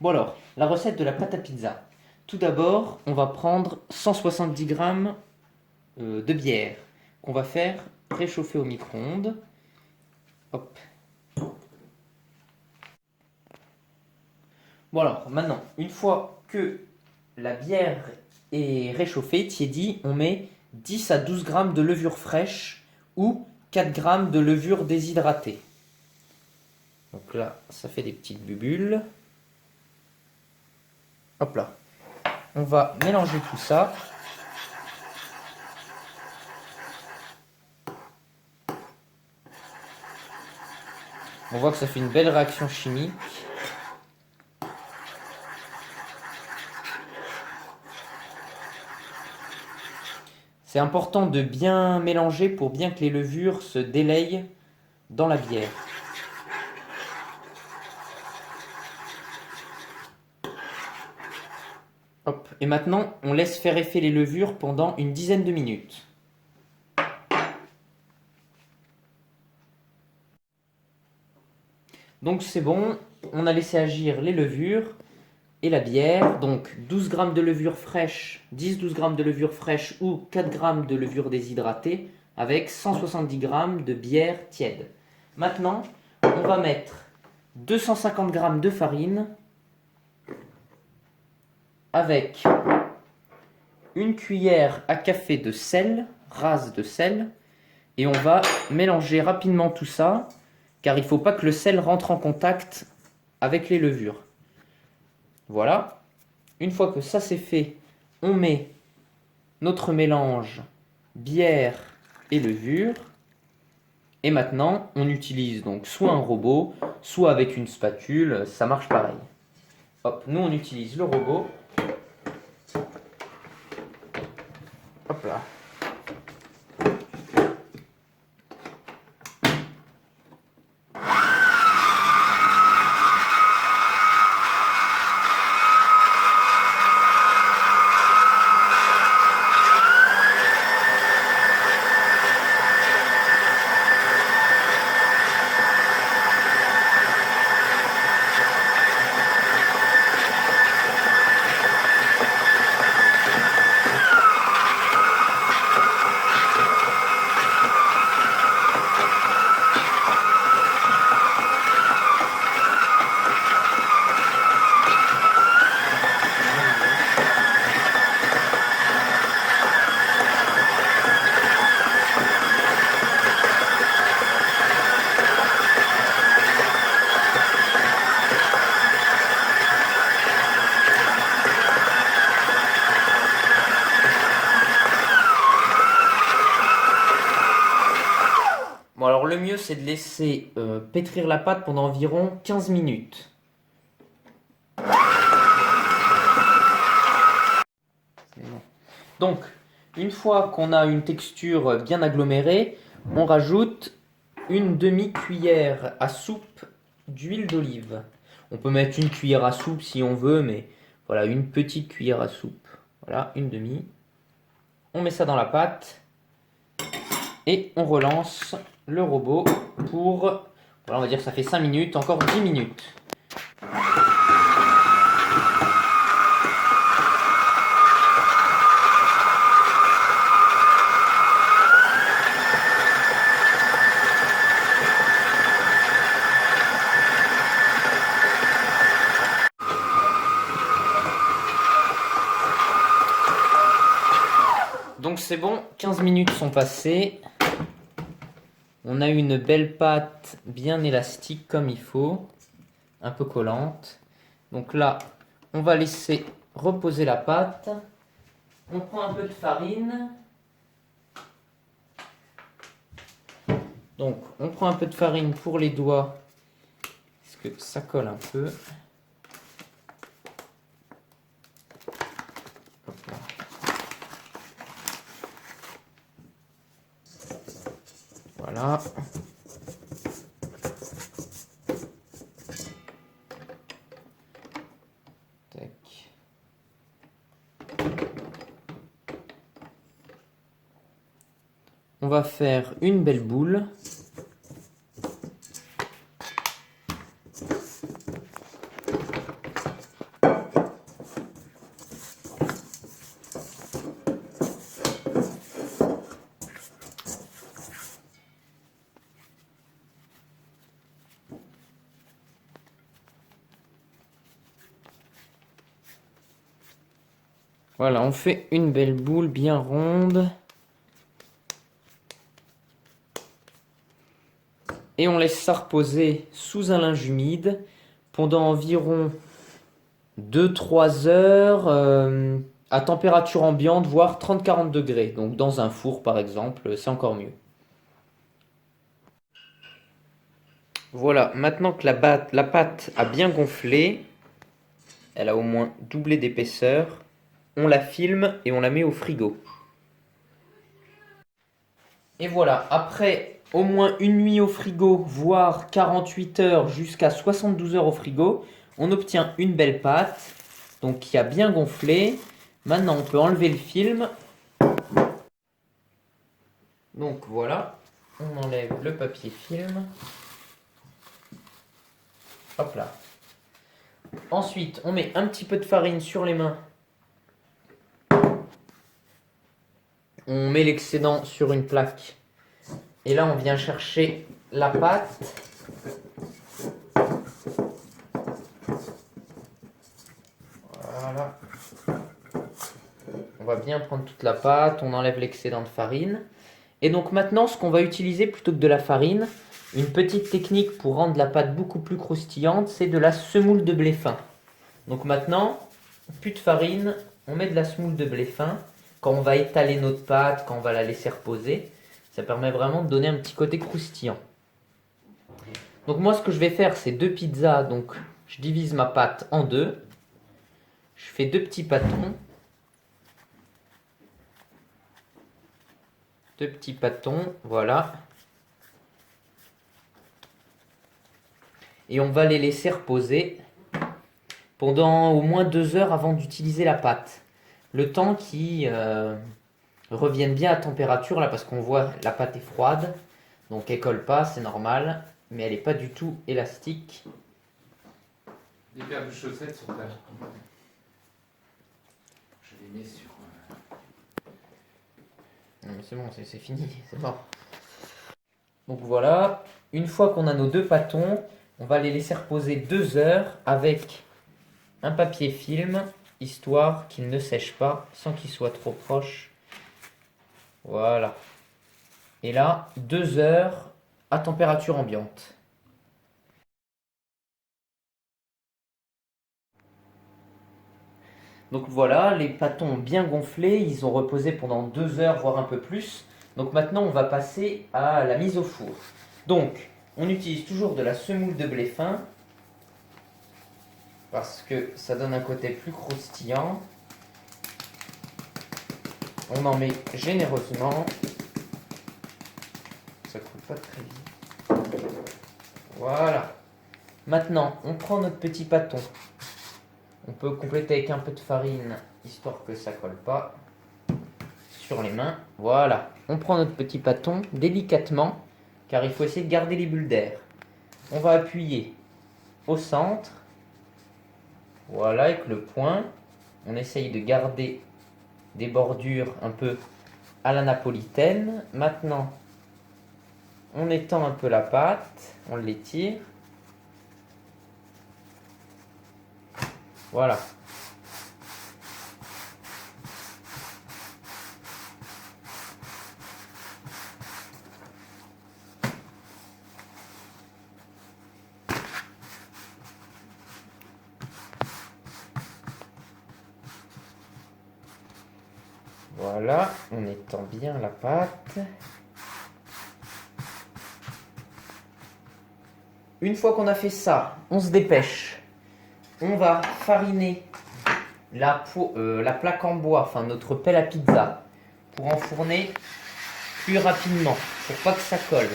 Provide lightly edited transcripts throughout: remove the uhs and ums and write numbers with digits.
Bon alors, la recette de la pâte à pizza. Tout d'abord, on va prendre 170 grammes de bière qu'on va faire réchauffer au micro-ondes. Hop. Bon alors, maintenant, une fois que la bière est réchauffée, tiédie, on met 10 à 12 grammes de levure fraîche ou 4 grammes de levure déshydratée. Donc là, ça fait des petites bulles. Hop là. On va mélanger tout ça. On voit que ça fait une belle réaction chimique. C'est important de bien mélanger pour bien que les levures se délayent dans la bière. Hop. Et maintenant, on laisse faire effet les levures pendant une dizaine de minutes. Donc c'est bon, on a laissé agir les levures et la bière. Donc 12 grammes de levure fraîche, 10-12 grammes de levure fraîche ou 4 grammes de levure déshydratée avec 170 grammes de bière tiède. Maintenant, on va mettre 250 grammes de farine avec une cuillère à café de sel, rase de sel, et on va mélanger rapidement tout ça, car il ne faut pas que le sel rentre en contact avec les levures. Voilà. Une fois que ça c'est fait, on met notre mélange bière et levure. Et maintenant, on utilise donc soit un robot, soit avec une spatule, ça marche pareil. Hop, nous on utilise le robot. Hop là. Bon alors le mieux c'est de laisser pétrir la pâte pendant environ 15 minutes. Donc, une fois qu'on a une texture bien agglomérée, on rajoute une demi-cuillère à soupe d'huile d'olive. On peut mettre une cuillère à soupe si on veut, mais voilà, une petite cuillère à soupe. Voilà, une demi. On met ça dans la pâte et on relance le robot pour, voilà, on va dire que ça fait 5 minutes, encore 10 minutes. Donc c'est bon, 15 minutes sont passées. On a une belle pâte bien élastique comme il faut, un peu collante. Donc là, on va laisser reposer la pâte. On prend un peu de farine. Donc on prend un peu de farine pour les doigts, parce que ça colle un peu. Hop là. Voilà. Tac. On va faire une belle boule. Voilà, on fait une belle boule bien ronde. Et on laisse ça reposer sous un linge humide pendant environ 2-3 heures à température ambiante, voire 30-40 degrés. Donc dans un four par exemple, c'est encore mieux. Voilà, maintenant que la pâte a bien gonflé, elle a au moins doublé d'épaisseur, on la filme et on la met au frigo. Et voilà, après au moins une nuit au frigo, voire 48 heures jusqu'à 72 heures au frigo, on obtient une belle pâte, donc qui a bien gonflé. Maintenant, on peut enlever le film. Donc voilà, on enlève le papier film. Hop là. Ensuite, on met un petit peu de farine sur les mains. On met l'excédent sur une plaque. Et là, on vient chercher la pâte. Voilà. On va bien prendre toute la pâte, on enlève l'excédent de farine. Et donc maintenant, ce qu'on va utiliser plutôt que de la farine, une petite technique pour rendre la pâte beaucoup plus croustillante, c'est de la semoule de blé fin. Donc maintenant, plus de farine, on met de la semoule de blé fin. Quand on va étaler notre pâte, quand on va la laisser reposer, ça permet vraiment de donner un petit côté croustillant. Donc moi, ce que je vais faire, c'est 2 pizzas. Donc je divise ma pâte en deux. Je fais 2 petits pâtons. 2 petits pâtons, voilà. Et on va les laisser reposer pendant au moins 2 heures avant d'utiliser la pâte. Le temps qu'ils reviennent bien à température, là, parce qu'on voit la pâte est froide. Donc elle colle pas, c'est normal. Mais elle n'est pas du tout élastique. Des paires de chaussettes sur ta... Je les mets sur... Non mais c'est bon, c'est fini, c'est bon. Donc voilà, une fois qu'on a nos 2 pâtons, on va les laisser reposer 2 heures avec un papier film, histoire qu'ils ne sèchent pas sans qu'ils soient trop proches. Voilà. Et là, 2 heures à température ambiante. Donc voilà, les pâtons ont bien gonflé, ils ont reposé pendant 2 heures, voire un peu plus. Donc maintenant, on va passer à la mise au four. Donc, on utilise toujours de la semoule de blé fin, parce que ça donne un côté plus croustillant. On en met généreusement. Ça coule pas très vite. Voilà. Maintenant, on prend notre petit pâton. On peut compléter avec un peu de farine, histoire que ça colle pas sur les mains. Voilà. On prend notre petit pâton délicatement, car il faut essayer de garder les bulles d'air. On va appuyer au centre. Voilà, avec le poing. On essaye de garder des bordures un peu à la napolitaine. Maintenant, on étend un peu la pâte, on l'étire. Voilà. Voilà, on étend bien la pâte. Une fois qu'on a fait ça, on se dépêche. On va fariner la plaque en bois, enfin notre pelle à pizza, pour enfourner plus rapidement, pour pas que ça colle.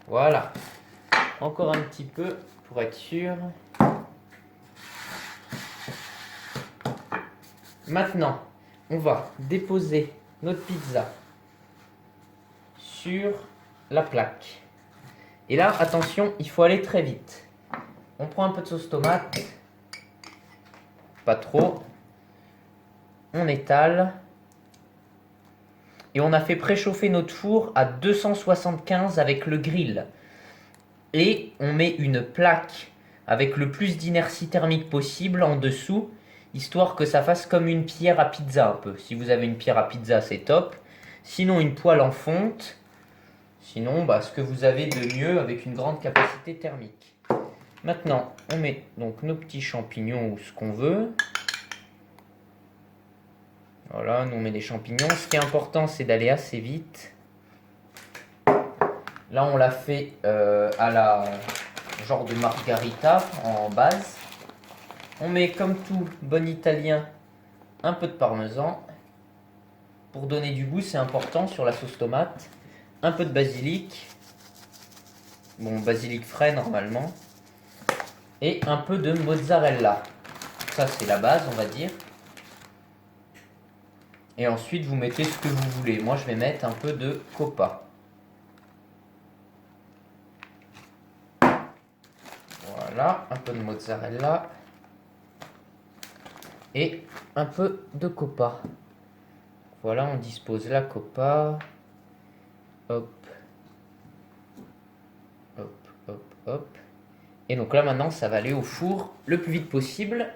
Voilà. Encore un petit peu pour être sûr. Maintenant, on va déposer notre pizza sur la plaque. Et là, attention, il faut aller très vite. On prend un peu de sauce tomate. Pas trop. On étale. Et on a fait préchauffer notre four à 275 avec le grill. Et on met une plaque avec le plus d'inertie thermique possible en dessous, histoire que ça fasse comme une pierre à pizza un peu. Si vous avez une pierre à pizza, c'est top. Sinon, une poêle en fonte. Sinon, bah, ce que vous avez de mieux avec une grande capacité thermique. Maintenant, on met donc nos petits champignons ou ce qu'on veut. Voilà, nous on met des champignons. Ce qui est important, c'est d'aller assez vite. Là, on l'a fait à la genre de margarita en base. On met, comme tout bon italien, un peu de parmesan. Pour donner du goût, c'est important sur la sauce tomate. Un peu de basilic. Bon, basilic frais normalement. Et un peu de mozzarella. Ça, c'est la base, on va dire. Et ensuite, vous mettez ce que vous voulez. Moi, je vais mettre un peu de coppa. Voilà, un peu de mozzarella. Et un peu de coppa. Voilà, on dispose la coppa. Hop. Hop, hop, hop. Et donc là, maintenant, ça va aller au four le plus vite possible.